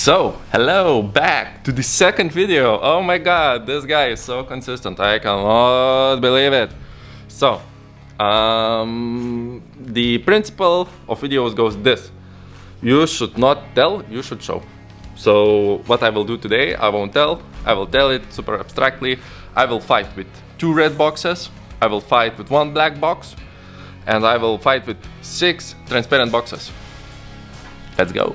So, hello, back to the second video. Oh my god, this guy is so consistent, I cannot believe it. So, the principle of videos goes this: you should not tell, you should show. So, what I will do today, I won't tell, I will tell it super abstractly. I will fight with 2 red boxes, I will fight with 1 black box, and I will fight with 6 transparent boxes. Let's go.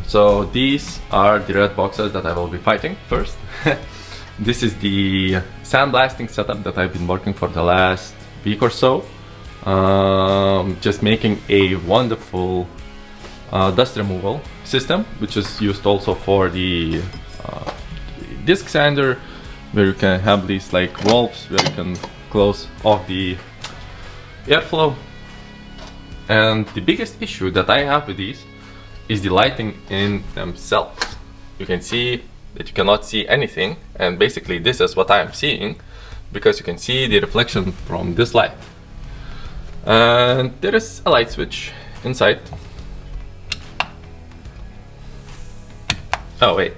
So these are the red boxes that I will be fighting first. This is the sandblasting setup that I've been working for the last week or so. Just making a wonderful dust removal system, which is used also for the disc sander, where you can have these like valves where you can close off the airflow. And the biggest issue that I have with these is the lighting in themselves. You can see that you cannot see anything, and basically this is what I am seeing, because you can see the reflection from this light. And there is a light switch inside. Oh wait,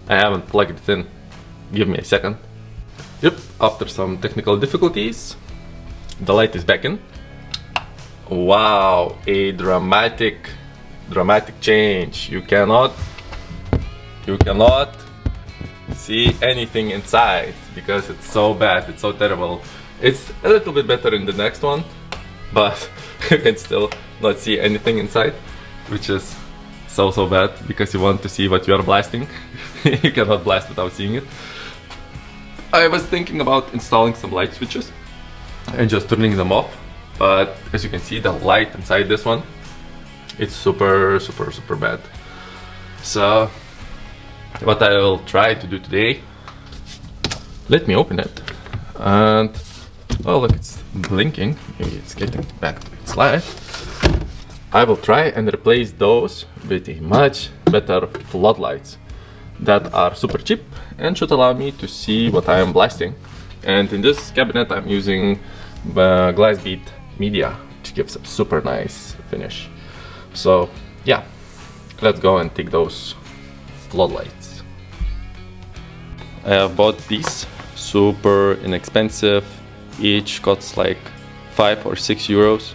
I haven't plugged it in. Give me a second. Yep, after some technical difficulties, the light is back in. Wow, a dramatic change. You cannot see anything inside because it's so bad, it's so terrible. It's a little bit better in the next one, but you can still not see anything inside, which is so bad, because you want to see what you are blasting. You cannot blast without seeing it. I was thinking about installing some light switches and just turning them off, but as you can see, the light inside this one, it's super bad. So what I will try to do today, let me open it, and oh look, it's blinking, maybe it's getting back to its life. I will try and replace those with a much better floodlights that are super cheap and should allow me to see what I am blasting. And in this cabinet I'm using glass bead media, which gives a super nice finish. So yeah, let's go and take those floodlights. I have bought these, super inexpensive, each costs like 5 or 6 euros.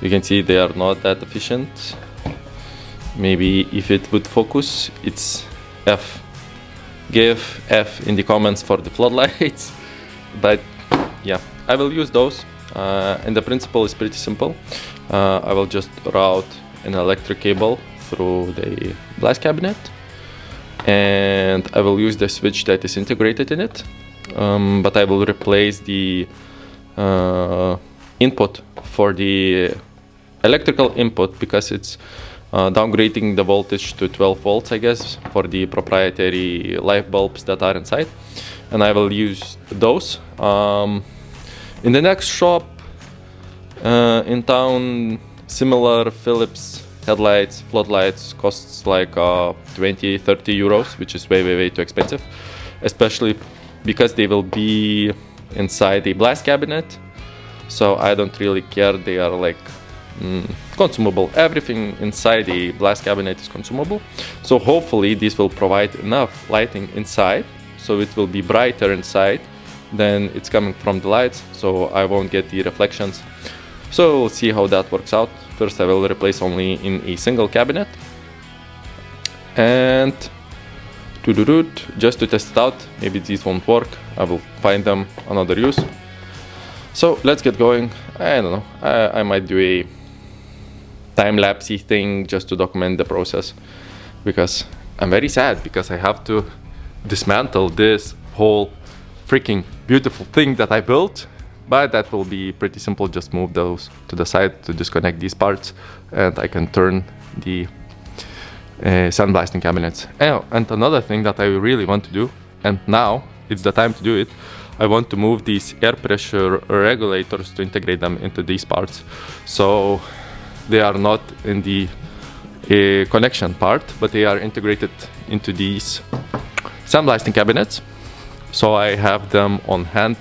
You can see they are not that efficient. Maybe if it would focus, it's F. Give F in the comments for the floodlights. But yeah, I will use those, and the principle is pretty simple. I will just route an electric cable through the glass cabinet, and I will use the switch that is integrated in it, but I will replace the input for the electrical input, because it's downgrading the voltage to 12 volts, I guess, for the proprietary light bulbs that are inside, and I will use those. In the next shop in town, similar Philips headlights, floodlights costs like 20-30 euros, which is way too expensive, especially because they will be inside a glass cabinet. So I don't really care, they are like consumable. Everything inside the glass cabinet is consumable. So hopefully this will provide enough lighting inside, so it will be brighter inside than it's coming from the lights, so I won't get the reflections. So we'll see how that works out. First I will replace only in a single cabinet, and just to test it out, maybe these won't work, I will find them another use. So let's get going. I don't know, I might do a time-lapsey thing just to document the process, because I'm very sad because I have to dismantle this whole freaking beautiful thing that I built. But that will be pretty simple, just move those to the side to disconnect these parts, and I can turn the sandblasting cabinets. Oh, and another thing that I really want to do, and now it's the time to do it, I want to move these air pressure regulators to integrate them into these parts. So they are not in the connection part, but they are integrated into these sandblasting cabinets. So I have them on hand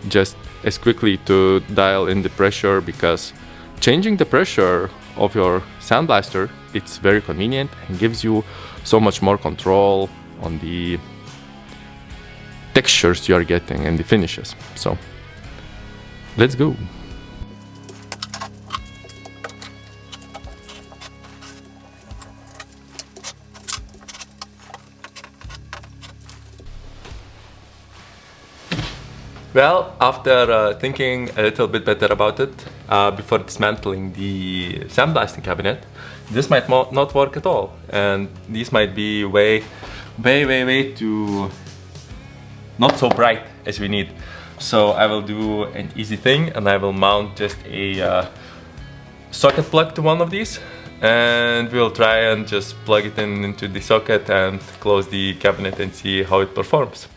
just as quickly to dial in the pressure, because changing the pressure of your sandblaster it's very convenient and gives you so much more control on the textures you are getting and the finishes. So let's go. Well, after thinking a little bit better about it, before dismantling the sandblasting cabinet, this might not work at all, and these might be way too not so bright as we need. So I will do an easy thing, and I will mount just a socket plug to one of these, and we'll try and just plug it into the socket and close the cabinet and see how it performs.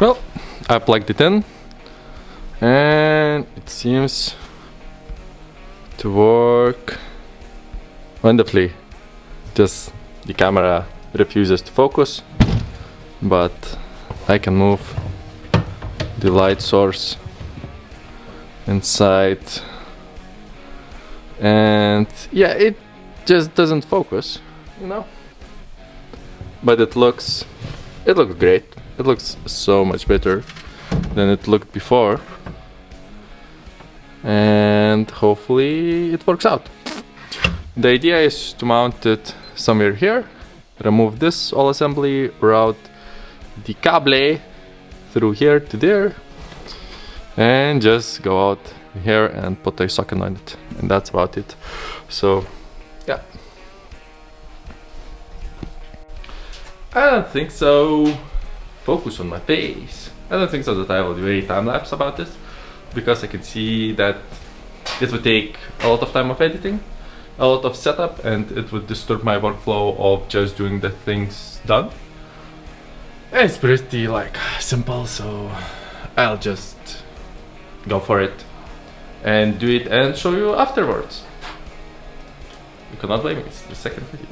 Well, I plugged it in and it seems to work wonderfully. Just the camera refuses to focus, but I can move the light source inside, and yeah, it just doesn't focus, you know, but it looks great. It looks so much better than it looked before, and hopefully it works out. The idea is to mount it somewhere here, remove this all assembly, route the cable through here to there, and just go out here and put a socket on it, and that's about it. So yeah, I don't think so. Focus on my face. I don't think so that I will do a time lapse about this, because I can see that it would take a lot of time of editing, a lot of setup, and it would disturb my workflow of just doing the things done. And it's pretty like simple, so I'll just go for it and do it and show you afterwards. You cannot blame me, it's the second video.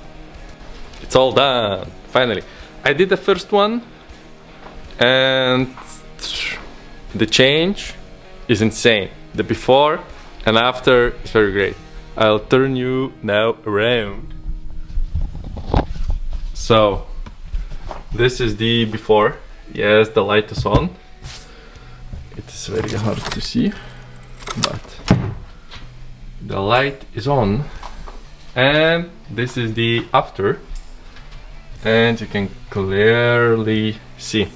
It's all done, finally. I did the first one, and the change is insane. The before and after is very great. I'll turn you now around. So this is the before. Yes, the light is on. It is very hard to see, but the light is on. And this is the after, and you can clearly see.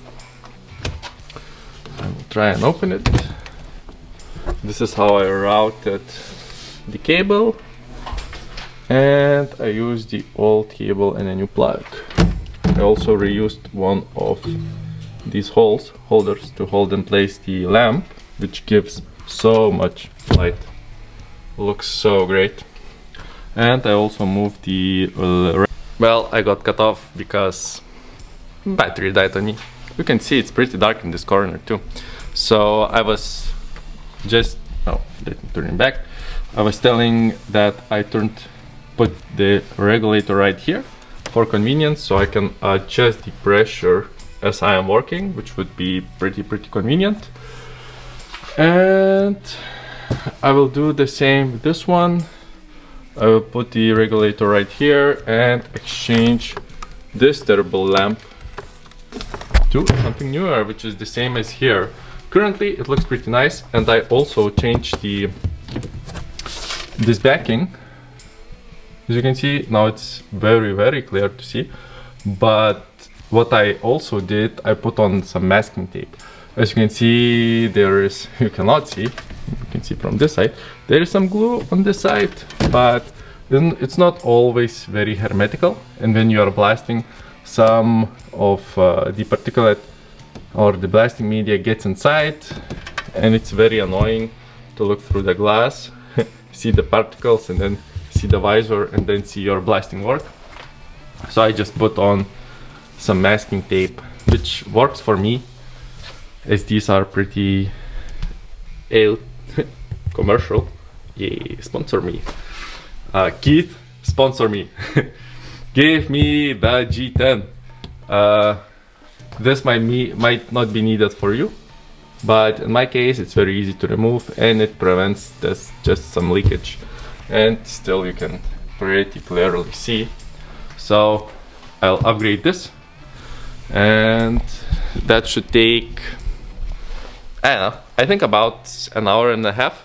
I will try and open it. This is how I routed the cable, and I used the old cable and a new plug. I also reused one of these holders to hold in place the lamp, which gives so much light. Looks so great. And I also moved the well, I got cut off because battery died on me. You can see it's pretty dark in this corner too. So I was just, oh, let me turn it back. I was telling that I put the regulator right here for convenience, so I can adjust the pressure as I am working, which would be pretty convenient. And I will do the same with this one. I will put the regulator right here and exchange this terrible lamp to something newer, which is the same as here. Currently it looks pretty nice, and I also changed this backing. As you can see, now it's very clear to see. But what I also did, I put on some masking tape. As you can see, there is, you cannot see, you can see from this side, there is some glue on this side, but it's not always very hermetical, and when you are blasting, some of the particulate or the blasting media gets inside, and it's very annoying to look through the glass, see the particles, and then see the visor, and then see your blasting work. So I just put on some masking tape, which works for me. as these are pretty commercial. Yeah, sponsor me. Keith, sponsor me. Give me the G10. This might not be needed for you, but in my case it's very easy to remove, and it prevents this just some leakage, and still you can pretty clearly see. So I'll upgrade this, and that should take, I don't know, I think about an hour and a half,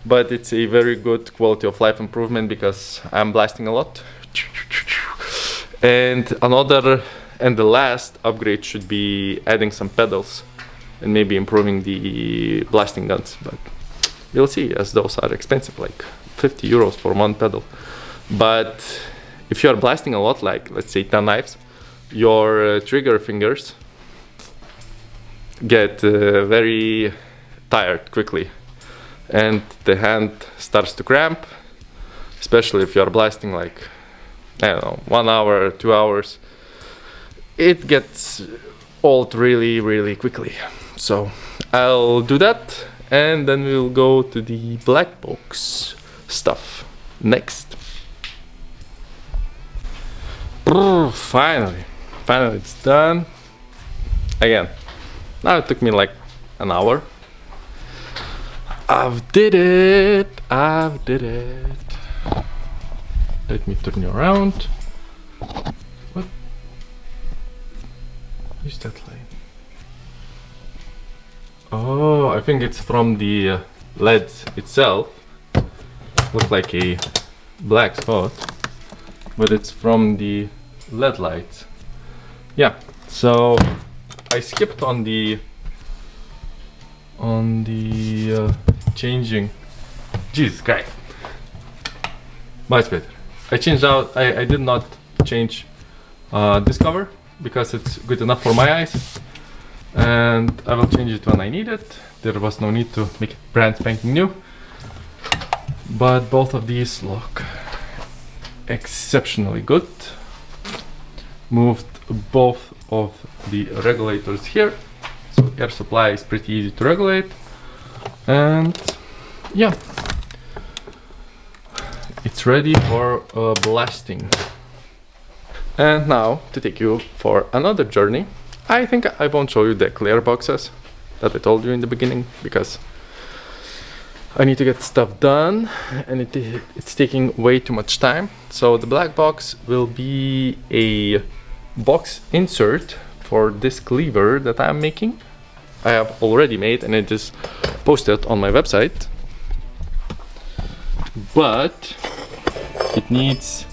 but it's a very good quality of life improvement because I'm blasting a lot. And the last upgrade should be adding some pedals and maybe improving the blasting guns, but we'll see, as those are expensive, like 50 euros for one pedal. But if you are blasting a lot, like let's say 10 knives, your trigger fingers get very tired quickly, and the hand starts to cramp, especially if you are blasting like, I don't know, 1 hour, 2 hours. It gets old really, really quickly. So I'll do that, and then we'll go to the black box stuff next. Finally it's done. Again, now it took me like an hour. I've did it. Let me turn you around. What is that line? Oh, I think it's from the LED itself. Looks like a black spot, but it's from the LED lights. Yeah, so I skipped on the changing. Jesus Christ, much better. I changed out. I did not change this cover because it's good enough for my eyes, and I will change it when I need it. There was no need to make it brand spanking new, but both of these look exceptionally good. Moved both of the regulators here, so air supply is pretty easy to regulate, and yeah, it's ready for blasting. And now to take you for another journey. I think I won't show you the clear boxes that I told you in the beginning, because I need to get stuff done and it's taking way too much time. So the black box will be a box insert for this cleaver that I'm making. I have already made, and it is posted on my website, but it needs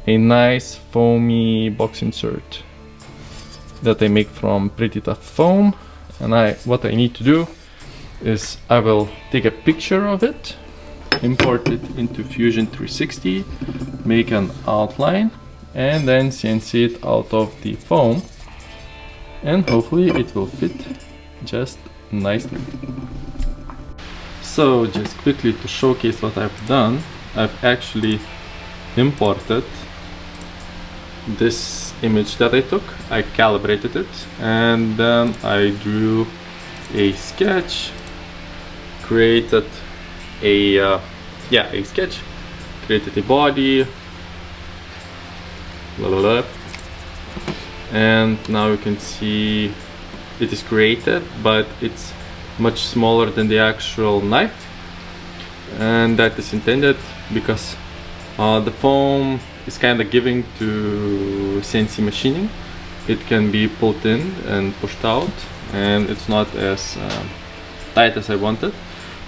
a nice foamy box insert that I make from pretty tough foam. And what I need to do is I will take a picture of it, import it into Fusion 360, make an outline, and then CNC it out of the foam, and hopefully it will fit just nicely. So just quickly to showcase what I've done, I've actually imported this image that I took. I calibrated it, and then I drew a sketch, created a sketch, created a body, and now you can see it is created, but it's much smaller than the actual knife, and that is intended because the foam is kind of giving to CNC machining. It can be pulled in and pushed out, and it's not as tight as I wanted.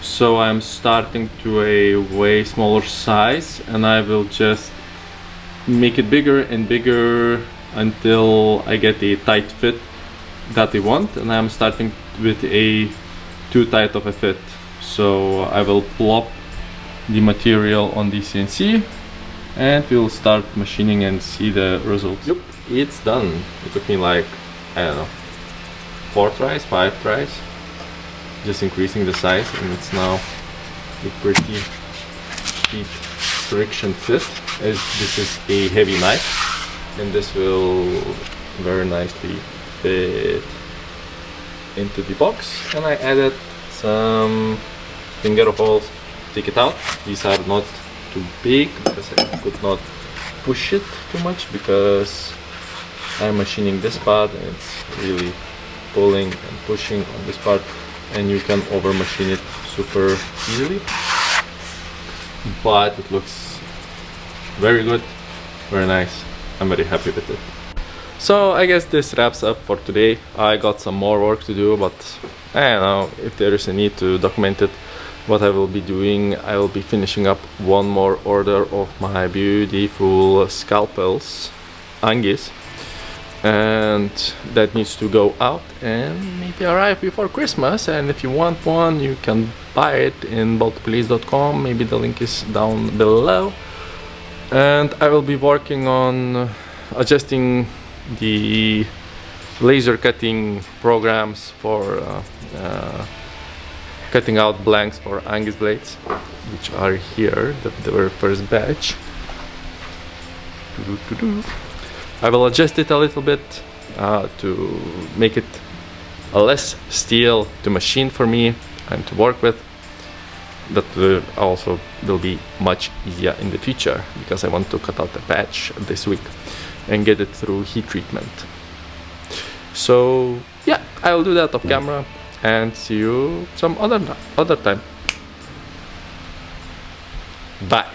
So I'm starting to a way smaller size, and I will just make it bigger and bigger until I get a tight fit that I want. And I'm starting with a too tight of a fit, so I will plop the material on the CNC and we'll start machining and see the results. Yep, it's done. It took me like, I don't know, 4 tries, 5 tries, just increasing the size, and it's now a pretty deep friction fit, as this is a heavy knife and this will very nicely fit into the box, and I added some finger holes. Take it out. These are not too big because I could not push it too much because I'm machining this part and it's really pulling and pushing on this part, and you can over machine it super easily, but it looks very good, very nice. I'm very happy with it. So I guess this wraps up for today. I got some more work to do, but I don't know if there is a need to document it. What I will be doing, I will be finishing up one more order of my beautiful scalpels, Angus, and that needs to go out and maybe arrive before Christmas. And if you want one, you can buy it in balticblades.com. Maybe the link is down below. And I will be working on adjusting the laser cutting programs for cutting out blanks for Angus blades, which are here, the very first batch. I will adjust it a little bit to make it a less steel to machine for me and to work with. That also will be much easier in the future because I want to cut out a batch this week and get it through heat treatment. So yeah, I will do that off camera and see you some other time. Bye.